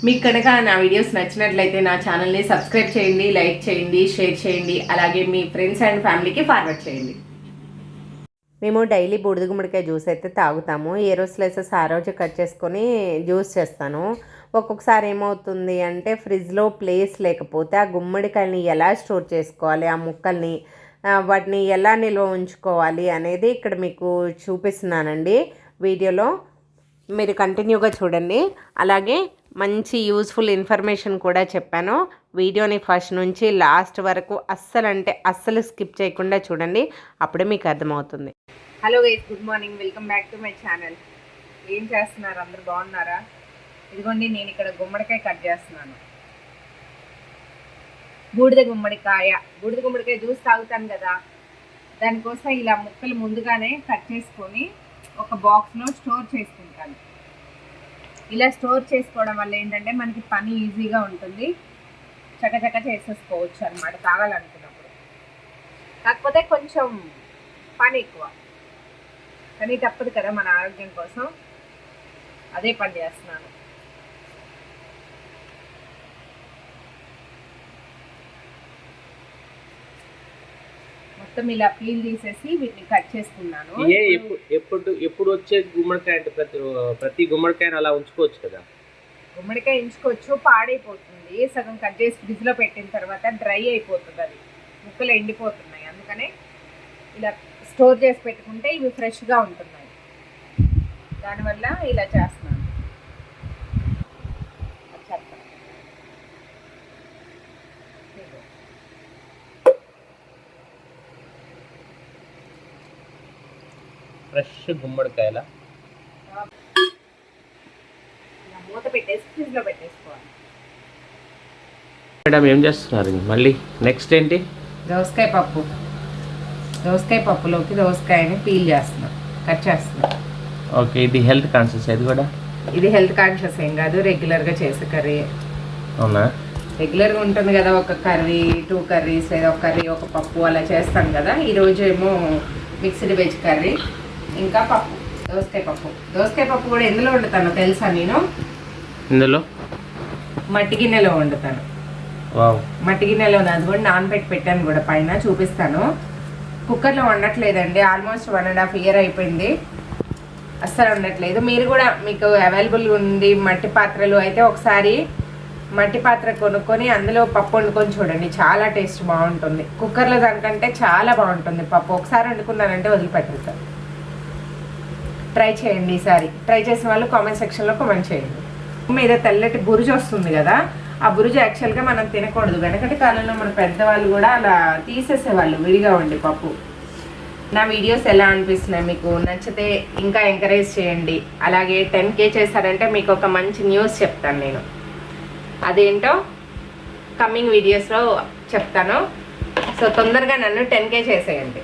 మీకు కనుక నా వీడియోస్ నచ్చినట్లయితే నా ఛానల్ని సబ్స్క్రైబ్ చేయండి, లైక్ చేయండి, షేర్ చేయండి, అలాగే మీ ఫ్రెండ్స్ అండ్ ఫ్యామిలీకి ఫార్వర్డ్ చేయండి. మేము డైలీ బూడిద గుమ్మడికాయ జ్యూస్ అయితే తాగుతాము. ఏ రోజు స్లైసెస్ ఆ రోజు కట్ చేసుకొని జ్యూస్ చేస్తాను. ఒక్కొక్కసారి ఏమవుతుంది అంటే ఫ్రిడ్జ్లో ప్లేస్ లేకపోతే ఆ గుమ్మడికాయని ఎలా స్టోర్ చేసుకోవాలి, ఆ ముక్కల్ని వాటిని ఎలా నిల్వ ఉంచుకోవాలి అనేది ఇక్కడ మీకు చూపిస్తున్నానండి వీడియోలో. మీరు కంటిన్యూగా చూడండి. అలాగే మంచి యూస్ఫుల్ ఇన్ఫర్మేషన్ కూడా చెప్పాను. వీడియోని ఫస్ట్ నుంచి లాస్ట్ వరకు అస్సలు స్కిప్ చేయకుండా చూడండి, అప్పుడే మీకు అర్థమవుతుంది. Hello guys, good morning, welcome back to my channel. ఏం చేస్తున్నారు? అందరు బాగున్నారా? ఇదిగోండి, నేను ఇక్కడ గుమ్మడికాయ కట్ చేస్తున్నాను. బూడిద గుమ్మడికాయ జ్యూస్ తాగుతాను కదా, దానికోసం ఇలా ముక్కలు ముందుగానే కట్ చేసుకొని ఒక బాక్స్లో స్టోర్ చేసుకుంటాను. ఇలా స్టోర్ చేసుకోవడం వల్ల ఏంటంటే మనకి పని ఈజీగా ఉంటుంది, చకచక చేసేసుకోవచ్చు అనమాట తాగాలనుకున్నప్పుడు. కాకపోతే కొంచెం పని ఎక్కువ, కానీ తప్పదు కదా మన ఆరోగ్యం కోసం, అదే పని చేస్తున్నాను. మొత్తం ఇలా పీల్ తీసేసి వీటిని కట్ చేసుకున్నాను. ఎప్పుడు వచ్చే గుమ్మడికాయ అంటే ప్రతి గుమ్మడికాయని అలా ఉంచుకోవచ్చు కదా? గుమ్మడికాయ ఉంచుకోవచ్చు, పాడైపోతుంది. సగం కట్ చేసి ఫ్రిడ్జ్లో పెట్టిన తర్వాత డ్రై అయిపోతుంది, అది ముక్కలు ఎండిపోతున్నాయి. అందుకనే ఇలా స్టోర్ చేసి పెట్టుకుంటే ఇవి ఫ్రెష్గా ఉంటున్నాయి. దానివల్ల ఇలా చేస్తున్నాను. ఫ్రెష్ గుమ్మడికాయల మూత పెట్టేసి ఫ్రిడ్జ్లో పెట్టేసుకోవాలి. మేడం ఏం చేస్తున్నారు మళ్ళీ? నెక్స్ట్ ఏంటి? దోసకాయ పప్పులోకి దోసకాయని పీల్ చేస్తున్నాం, కట్ చేస్తున్నాం. ఓకే, ఇది హెల్త్ కాన్షియస్? ఇది కూడా ఇది హెల్త్ కాన్షియస్ ఏం కాదు, రెగ్యులర్గా చేసే కర్రీ. అవునా? రెగ్యులర్గా ఉంటుంది కదా, ఒక కర్రీ, 2 కర్రీస్, లేదా ఒక కర్రీ ఒక పప్పు అలా చేస్తాం కదా. ఈరోజు ఏమో మిక్స్డ్ వెజ్ కర్రీ, ఇంకా పప్పు, దోసకాయ పప్పు కూడా ఎందులో వండుతాను తెలుసా? నేను ఇందులో మట్టి గిన్నెలో వండుతాను. మట్టి గిన్నెలో అది కూడా నానబెట్టి పెట్టాను కూడా, పైన చూపిస్తాను. కుక్కర్లో వండట్లేదండి, ఆల్మోస్ట్ 1.5 year అయిపోయింది, అస్సలు వండట్లేదు. మీరు కూడా మీకు అవైలబుల్ ఉంది మట్టి పాత్రలు అయితే ఒకసారి మట్టి పాత్ర కొనుక్కొని అందులో పప్పు వండుకొని చూడండి, చాలా టేస్ట్ బాగుంటుంది. కుక్కర్లో దానికంటే చాలా బాగుంటుంది పప్పు. ఒకసారి వండుకున్నారంటే వదిలిపెట్టేస్తారు. ట్రై చేయండి. ఈసారి ట్రై చేసిన వాళ్ళు కామెంట్ సెక్షన్లో కామెంట్ చేయండి. మీద తెల్లటి బురుజు వస్తుంది కదా, ఆ బురుజు యాక్చువల్గా మనం తినకూడదు. వెనకటి కాలంలో మన పెద్దవాళ్ళు కూడా అలా తీసేసేవాళ్ళు విడిగా వండి పప్పు. నా వీడియోస్ ఎలా అనిపిస్తున్నాయి మీకు? నచ్చితే ఇంకా ఎంకరేజ్ చేయండి. అలాగే 10K చేశారంటే మీకు ఒక మంచి న్యూస్ చెప్తాను నేను, అదేంటో కమింగ్ వీడియోస్లో చెప్తాను. సో తొందరగా నన్ను 10K చేసేయండి.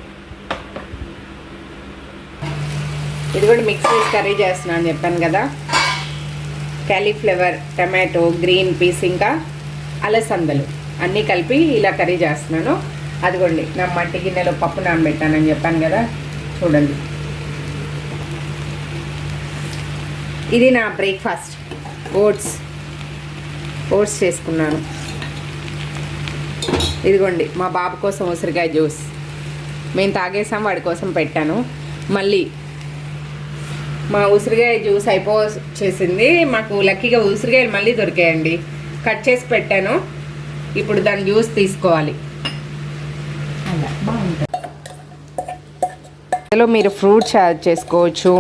ఇది కూడా మిక్స్ చేసి కర్రీ చేస్తున్నాను అని చెప్పాను కదా. క్యాలీఫ్లవర్, టమాటో, గ్రీన్ పీస్, ఇంకా అలసందలు అన్నీ కలిపి ఇలా కర్రీ చేస్తున్నాను. అదిగోండి, నా మట్టి గిన్నెలో పప్పు నానబెట్టానని చెప్పాను కదా, చూడండి. ఇది నా బ్రేక్ఫాస్ట్, ఓట్స్ చేసుకున్నాను. ఇదిగోండి మా బాబు కోసం ఉసిరికాయ జ్యూస్ మేము తాగేసాం, వాడి కోసం పెట్టాను. మళ్ళీ మా ఉసిరికాయ జ్యూస్ అయిపోచేసింది. మాకు లక్కీగా ఉసిరికాయలు మళ్ళీ దొరికాయండి, కట్ చేసి పెట్టాను. ఇప్పుడు దాని జ్యూస్ తీసుకోవాలి. అలా బాగుంటుంది. అందులో మీరు ఫ్రూట్స్ యాడ్ చేసుకోవచ్చు,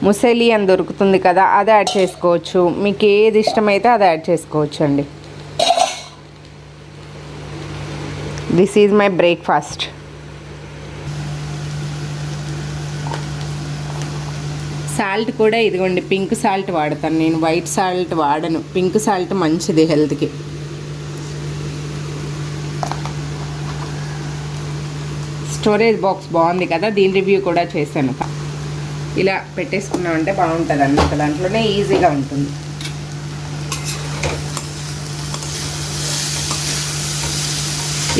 ముసలి అని దొరుకుతుంది కదా, అది యాడ్ చేసుకోవచ్చు. మీకు ఏది ఇష్టమైతే అది యాడ్ చేసుకోవచ్చు అండి. This is my breakfast. Salt కూడా ఇదిగోండి, పింక్ సాల్ట్ వాడతాను నేను, వైట్ సాల్ట్ వాడను. పింక్ సాల్ట్ మంచిది హెల్త్కి. స్టోరేజ్ బాక్స్ బాగుంది కదా, దీని రివ్యూ కూడా చేశాను. ఇలా పెట్టేసుకున్నామంటే బాగుంటుంది అన్నమాట, దాంట్లోనే ఈజీగా ఉంటుంది.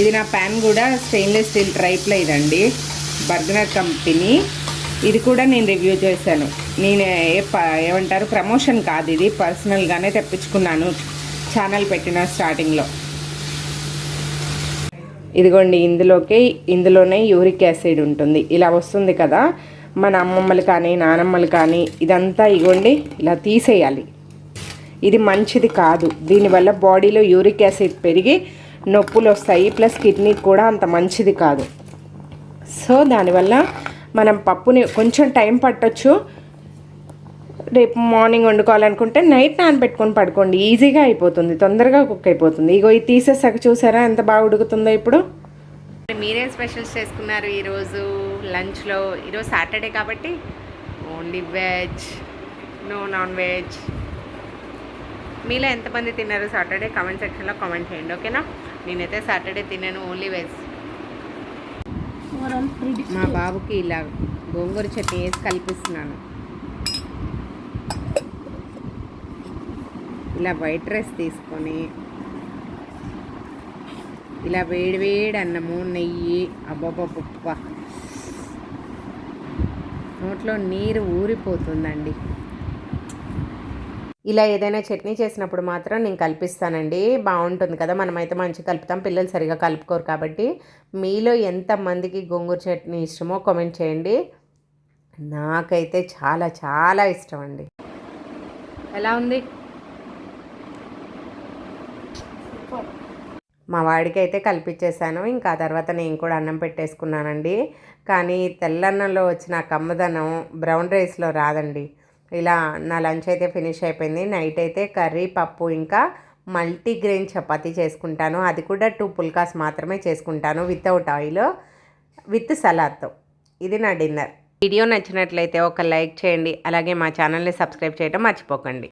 ఇది నా ప్యాన్ కూడా స్టెయిన్లెస్ స్టీల్ ట్రైప్లైట్ అండి, బర్గనర్ కంపెనీ. ఇది కూడా నేను రివ్యూ చేశాను. నేను ఏమంటారు ప్రమోషన్ కాదు, ఇది పర్సనల్గానే తెప్పించుకున్నాను ఛానల్ పెట్టిన స్టార్టింగ్లో. ఇదిగోండి, ఇందులోనే యూరిక్ యాసిడ్ ఉంటుంది. ఇలా వస్తుంది కదా, మన అమ్మమ్మలు కానీ నానమ్మలు కానీ ఇదంతా ఇగోండి ఇలా తీసేయాలి. ఇది మంచిది కాదు. దీనివల్ల బాడీలో యూరిక్ యాసిడ్ పెరిగి నొప్పులు వస్తాయి, ప్లస్ కిడ్నీకి కూడా అంత మంచిది కాదు. సో దానివల్ల మనం పప్పుని కొంచెం టైం పట్టొచ్చు. రేపు మార్నింగ్ వండుకోవాలనుకుంటే నైట్ నానబెట్టుకొని పడుకోండి, ఈజీగా అయిపోతుంది, తొందరగా కుక్ అయిపోతుంది. ఇగో ఇది తీసేసాక చూసారా ఎంత బాగా ఉడుకుతుందో ఇప్పుడు. మీరేం స్పెషల్స్ చేసుకున్నారు ఈరోజు లంచ్లో? ఈరోజు సాటర్డే కాబట్టి only veg, no non veg. మీలో ఎంతమంది తిన్నారు సాటర్డే? కామెంట్ సెక్షన్లో కామెంట్ చేయండి, ఓకేనా? నేనైతే సాటర్డే తిన్నాను, ఓన్లీ వెజ్. మా బాబుకి ఇలా గోంగూర చట్నీ వేసి కల్పిస్తున్నాను. ఇలా వైట్ రైస్ తీసుకొని ఇలా వేడివేడి అన్నము, నెయ్యి, అబ్బబ్బబ్బ నోట్లో నీరు ఊరిపోతుందండి. ఇలా ఏదైనా చట్నీ చేసినప్పుడు మాత్రం నేను కల్పిస్తానండి, బాగుంటుంది కదా. మనమైతే మంచిగా కలుపుతాం, పిల్లలు సరిగా కలుపుకోరు కాబట్టి. మీలో ఎంతమందికి గోంగూర చట్నీ ఇష్టమో కామెంట్ చేయండి. నాకైతే చాలా చాలా ఇష్టం అండి. ఎలా ఉంది? మా వాడికి అయితే కల్పించేశాను. ఇంకా ఆ తర్వాత నేను కూడా అన్నం పెట్టేసుకున్నానండి. కానీ తెల్లన్నంలో వచ్చిన కమ్మదనం బ్రౌన్ రైస్లో రాదండి. ఇలా నా లంచ్ అయితే ఫినిష్ అయిపోయింది. నైట్ అయితే కర్రీ, పప్పు, ఇంకా మల్టీగ్రెయిన్ చపాతీ చేసుకుంటాను. అది కూడా 2 పుల్కాస్ మాత్రమే చేసుకుంటాను, వితౌట్ ఆయిల్, విత్ సలాడ్తో. ఇది నా డిన్నర్. వీడియో నచ్చినట్లయితే ఒక లైక్ చేయండి, అలాగే మా ఛానల్ని సబ్స్క్రైబ్ చేయడం మర్చిపోకండి.